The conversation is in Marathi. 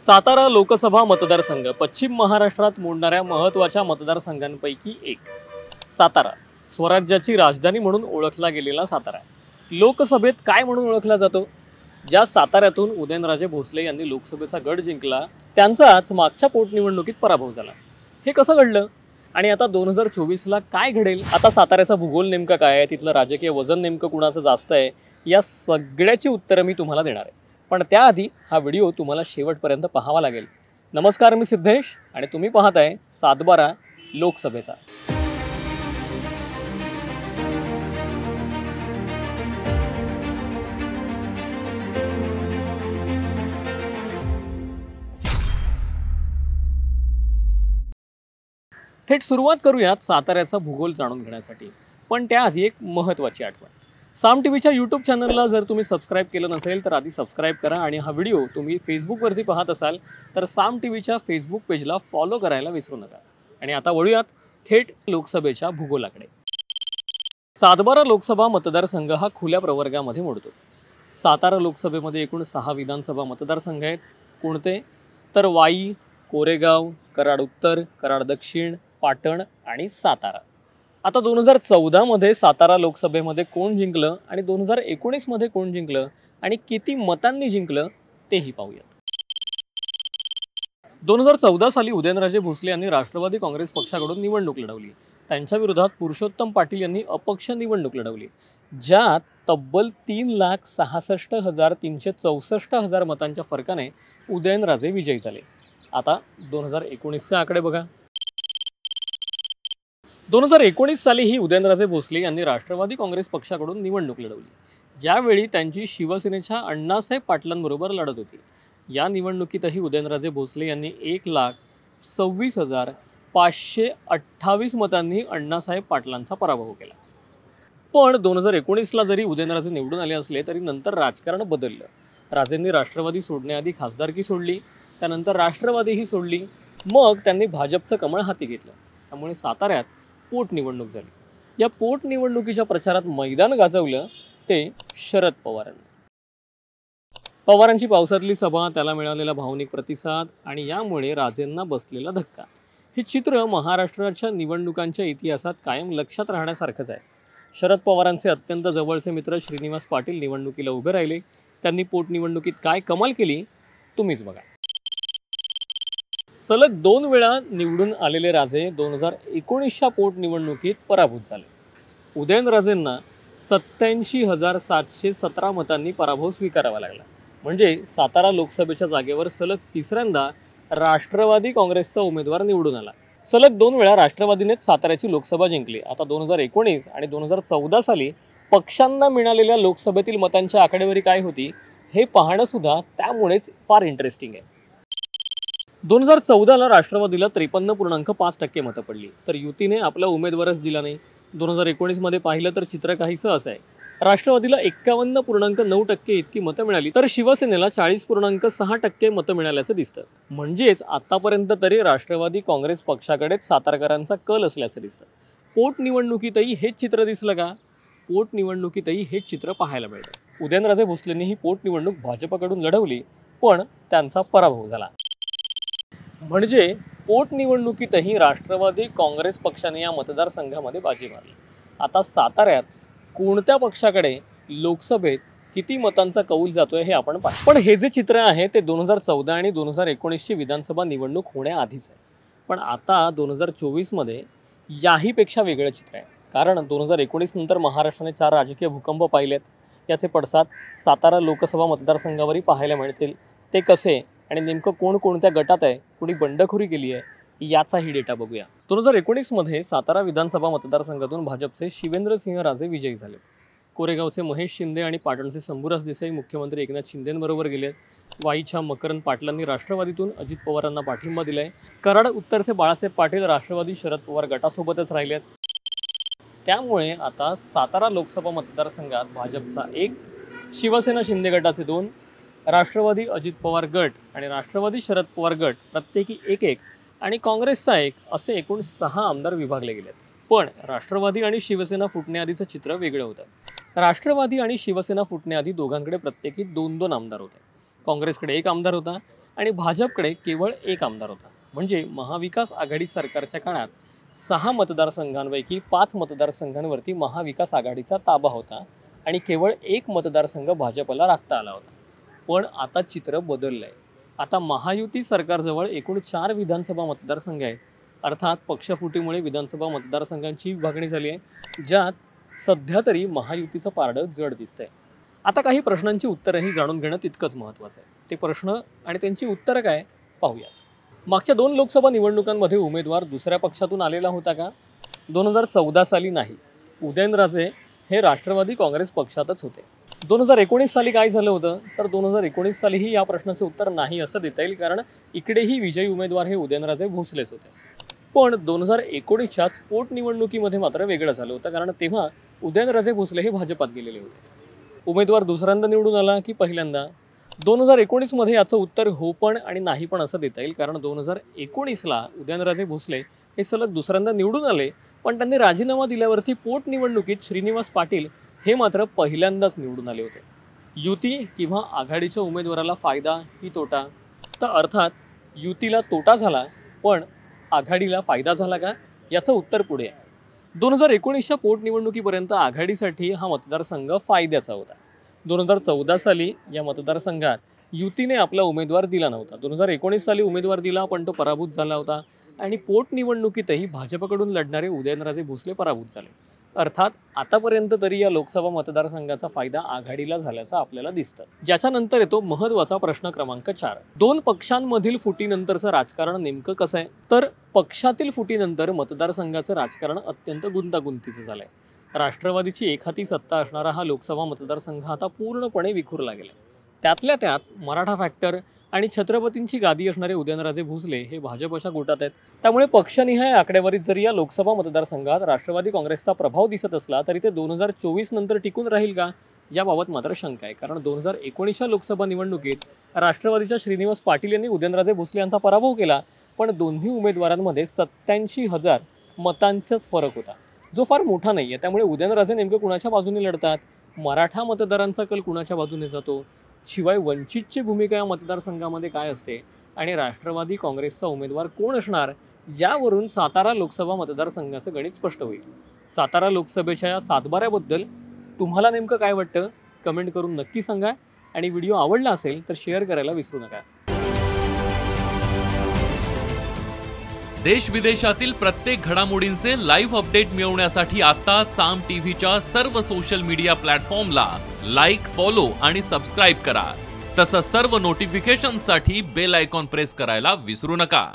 सातारा लोकसभा मतदारसंघ पश्चिम महाराष्ट्रात मोडणाऱ्या महत्त्वाच्या मतदारसंघांपैकी एक। सातारा स्वराज्याची राजधानी म्हणून ओळखला गेलेला सातारा लोकसभेत काय म्हणून ओळखला जातो? ज्या साताऱ्यातून उदयनराजे भोसले यांनी लोकसभेचा गड जिंकला त्यांचाच मागच्या पोटनिवडणुकीत पराभव झाला। हे कसं घडलं आणि आता 2024 ला काय घडेल? आता साताऱ्याचा भूगोल नेमका काय आहे, तिथलं राजकीय वजन नेमकं कुणाचं जास्त आहे, या सगळ्याची उत्तरं मी तुम्हाला देणार आहे। पण त्याआधी हा व्हिडिओ तुम्हाला शेवटपर्यंत पाहावा लागेल। नमस्कार, मी सिद्धेश आणि तुम्ही पाहताय 7/12 लोकसभेचा। थेट सुरुवात करूयात साताऱ्याचा भूगोल जाणून घेण्यासाठी। पण त्याआधी एक महत्त्वाची आठवण, साम टीव्हीच्या यूट्यूब चॅनलला जर तुम्ही सबस्क्राईब केलं नसेल तर आधी सबस्क्राईब करा आणि हा व्हिडिओ तुम्ही फेसबुकवरती पाहत असाल तर साम टीव्हीच्या फेसबुक पेजला फॉलो करायला विसरू नका। आणि आता वळूयात थेट लोकसभेच्या भूगोलाकडे। 7/12 लोकसभा मतदारसंघ हा खुल्या प्रवर्गामध्ये मोडतो। सातारा लोकसभेमध्ये एकूण 6 विधानसभा मतदारसंघ आहेत। कोणते? तर वाई, कोरेगाव, कराड उत्तर, कराड दक्षिण, पाटण आणि सातारा। आता 2014 मध्ये सातारा लोकसभेमध्ये कोण जिंकलं आणि 2019 मध्ये कोण जिंकलं आणि किती मतांनी जिंकलं तेही पाहूयात। 2014 साली उदयनराजे भोसले यांनी राष्ट्रवादी काँग्रेस पक्षाकडून निवडणूक लढवली। त्यांच्या विरोधात पुरुषोत्तम पाटील यांनी अपक्ष निवडणूक लढवली, ज्यात तब्बल 3,66,364 मतांच्या फरकाने उदयनराजे विजयी झाले। आता 2019 चे आकडे बघा। 2019 साली ही उदयनराजे भोसले यांनी राष्ट्रवादी काँग्रेस पक्षाकडून निवडणूक लढवली, ज्यावेळी त्यांची शिवसेनेच्या अण्णासाहेब पाटलांबरोबर लढत होती। या निवडणुकीतही उदयनराजे भोसले यांनी 1,26,528 मतांनी अण्णासाहेब पाटलांचा पराभव केला। पण 2019 ला जरी उदयनराजे निवडून आले असले तरी नंतर राजकारण बदललं। राजेंनी राष्ट्रवादी सोडण्याआधी खासदारकी सोडली, त्यानंतर राष्ट्रवादीही सोडली, मग त्यांनी भाजपचं कमळ हाती घेतलं। त्यामुळे साताऱ्यात पोटनिवडणूक झाली। या पोटनिवडणुकीच्या प्रचारात मैदान गाजवलं ते शरद पवारांनी। पवारांची पावसातली सभा, त्याला मिळालेला भावनिक प्रतिसाद आणि यामुळे राजेंना बसलेला धक्का, हे चित्र महाराष्ट्राच्या निवडणुकांच्या इतिहासात कायम लक्षात राहण्यासारखंच आहे। शरद पवारांचे अत्यंत जवळचे मित्र श्रीनिवास पाटील निवडणुकीला उभे राहिले। त्यांनी पोटनिवडणुकीत काय कमाल केली तुम्हीच बघा। सलग 2 वेळा निवडून आलेले राजे 2019च्या पोटनिवडणुकीत पराभूत झाले। उदयनराजेंना 87,717 मतांनी पराभव स्वीकारावा लागला। म्हणजे सातारा लोकसभेच्या जागेवर सलग तिसऱ्यांदा राष्ट्रवादी काँग्रेसचा उमेदवार निवडून आला। सलग 2 वेळा राष्ट्रवादीनेच साताऱ्याची लोकसभा जिंकली। आता 2019 आणि 2014 साली पक्षांना मिळालेल्या लोकसभेतील मतांची आकडेवारी काय होती हे पाहणं सुद्धा त्यामुळेच फार इंटरेस्टिंग आहे। 2014 ला राष्ट्रवादीला 53.5% मतं पडली, तर युतीने आपला उमेदवारच दिला नाही। 2019 मध्ये पाहिलं तर चित्र काहीसं असं आहे, राष्ट्रवादीला 51.9% इतकी मतं मिळाली, तर शिवसेनेला 40.6% मतं मिळाल्याचं दिसतं। म्हणजेच आतापर्यंत तरी राष्ट्रवादी काँग्रेस पक्षाकडेच सातारकरांचा कल असल्याचं दिसतं। पोटनिवडणुकीतही हेच चित्र दिसलं का? पोटनिवडणुकीतही हेच चित्र पाहायला मिळतं। उदयनराजे भोसलेंनी ही पोटनिवडणूक भाजपकडून लढवली, पण त्यांचा पराभव झाला। म्हणजे पोटनिवडणुकीतही राष्ट्रवादी काँग्रेस पक्षाने या मतदारसंघामध्ये बाजी मारली। आता साताऱ्यात कोणत्या पक्षाकडे लोकसभेत किती मतांचा कौल जातोय हे आपण पाहू। पण हे जे चित्र आहे ते 2014 आणि 2019 ची विधानसभा निवडणूक होण्याआधीच आहे। पण आता 2024 मध्ये याहीपेक्षा वेगळं चित्र आहे, कारण 2019 नंतर महाराष्ट्राने 4 राजकीय भूकंप पाहिलेत। याचे पडसाद सातारा लोकसभा मतदारसंघावरही पाहायला मिळतील। ते कसे आणि नेमकं कोणकोणत्या गटात आहे, कुणी बंडखोरी केली आहे, याचाही डेटा बघूया। 2019 मध्ये सातारा विधानसभा मतदारसंघातून भाजपचे शिवेंद्रसिंह राजे विजयी झाले। कोरेगावचे महेश शिंदे आणि पाटणचे शंभूराज देसाई मुख्यमंत्री एकनाथ शिंदेंबरोबर गेलेत। वाईच्या मकरंद पाटलांनी राष्ट्रवादीतून अजित पवारांना पाठिंबा दिलाय। कराड उत्तरचे बाळासाहेब पाटील राष्ट्रवादी शरद पवार गटासोबतच राहिलेत। त्यामुळे आता सातारा लोकसभा मतदारसंघात भाजपचा 1, शिवसेना शिंदे गटाचे 2, राष्ट्रवादी अजित पवार गट आणि राष्ट्रवादी शरद पवार गट प्रत्येकी 1-1 आणि काँग्रेसचा 1 असे एकूण 6 आमदार विभागले गेलेत। पण राष्ट्रवादी आणि शिवसेना फुटण्याआधीचं चित्र वेगळं होतं। राष्ट्रवादी आणि शिवसेना फुटण्याआधी दोघांकडे प्रत्येकी 2-2 आमदार होते। काँग्रेसकडे 1 आमदार होता आणि भाजपकडे केवळ 1 आमदार होता. म्हणजे महाविकास आघाडी सरकारच्या काळात 6 मतदारसंघांपैकी 5 मतदारसंघांवरती महाविकास आघाडीचा ताबा होता आणि केवळ 1 मतदारसंघ भाजपला राखता आला होता. पण आता चित्र बदललंय. आता महायुती सरकारजवळ एकूण 4 विधानसभा मतदारसंघ आहेत. अर्थात पक्षफुटीमुळे विधानसभा मतदारसंघांची विभागणी झाली आहे, ज्यात सध्या तरी महायुतीचं पारडं जड दिसतंय. आता काही प्रश्नांची उत्तरंही जाणून घेणं तितकंच महत्त्वाचं आहे. ते प्रश्न आणि त्यांची उत्तरं काय पाहूयात. मागच्या 2 लोकसभा निवडणुकांमध्ये उमेदवार दुसऱ्या पक्षातून आलेला होता का? 2014 साली नाही. उदयनराजे हे राष्ट्रवादी काँग्रेस पक्षातच होते. 2019 साली काय झालं होतं? तर 2019 सालीही या प्रश्नाचं उत्तर नाही असं देता येईल, कारण इकडेही विजयी उमेदवार हे उदयनराजे भोसलेच होते. पण 2019च्याच पोटनिवडणुकीमध्ये मात्र वेगळं झालं होतं, कारण तेव्हा उदयनराजे भोसले हे भाजपात गेलेले होते. उमेदवार दुसऱ्यांदा निवडून आला की पहिल्यांदा? 2019 मध्ये याचं उत्तर हो पण आणि नाही पण असं देता येईल, कारण 2019ला उदयनराजे भोसले हे सलग दुसऱ्यांदा निवडून आले, पण त्यांनी राजीनामा दिल्यावरती पोटनिवडणुकीत श्रीनिवास पाटील हे मात्र पहिल्यांदाच निवडून आले होते. युती किंवा आघाडीच्या उमेदवाराला फायदा की तोटा? तर अर्थात युतीला तोटा झाला, पण आघाडीला फायदा झाला का? याचं उत्तर पुढे आहे. 2019च्या पोटनिवडणुकीपर्यंत आघाडीसाठी हा मतदारसंघ फायद्याचा होता. 2014 साली या मतदारसंघात युतीने आपला उमेदवार दिला नव्हता. 2019 साली उमेदवार दिला, पण तो पराभूत झाला होता आणि पोटनिवडणुकीतही भाजपकडून लढणारे उदयनराजे भोसले पराभूत झाले. अर्थात आतापर्यंत तरी या लोकसभा मतदारसंघाचा फायदा आघाडीला झाल्याचं आपल्याला दिसतं. ज्याच्यानंतर येतो महत्त्वाचा प्रश्न क्रमांक 4. 2 पक्षांमधील फुटीनंतरचं राजकारण नेमकं कसं आहे? तर पक्षातील फुटीनंतर मतदारसंघाचं राजकारण अत्यंत गुंतागुंतीचं झालंय. राष्ट्रवादीची एकहाती सत्ता असणारा हा लोकसभा मतदारसंघ आता पूर्णपणे विखुरला गेला. त्यातल्या त्यात मराठा फॅक्टर आणि छत्रपतींची गादी असणारे उदयनराजे भोसले हे भाजपच्या गोटात आहेत. त्यामुळे पक्षनिहाय आकडेवारीत जरी या लोकसभा मतदारसंघात राष्ट्रवादी काँग्रेसचा प्रभाव दिसत असला, तरी ते 2024 नंतर टिकून राहील का, याबाबत मात्र शंका आहे. कारण 2019च्या लोकसभा निवडणुकीत राष्ट्रवादीच्या श्रीनिवास पाटील यांनी उदयनराजे भोसले यांचा पराभव केला, पण दोन्ही उमेदवारांमध्ये 87,000 मतांचाच फरक होता, जो फार मोठा नाही आहे. त्यामुळे उदयनराजे नेमकं कुणाच्या बाजूने लढतात? मराठा मतदारांचा कल कुणाच्या बाजूने जातो? शिवाय वंचितची भूमिका या मतदारसंघामध्ये काय असते आणि राष्ट्रवादी काँग्रेसचा उमेदवार कोण असणार, यावरून सातारा लोकसभा मतदारसंघाचं गणित स्पष्ट होईल. सातारा लोकसभेच्या या सातबाऱ्याबद्दल तुम्हाला नेमकं काय वाटतं? कमेंट करून नक्की सांगा आणि व्हिडिओ आवडला असेल तर शेअर करायला विसरू नका. देश विदेशातील प्रत्येक घडामोडींचे लाईव्ह अपडेट मिळवण्यासाठी आता साम टीव्हीच्या सर्व सोशल मीडिया प्लॅटफॉर्मला लाईक, फॉलो आणि सबस्क्राईब करा. तसंच सर्व नोटिफिकेशनसाठी बेल आयकॉन प्रेस करायला विसरू नका.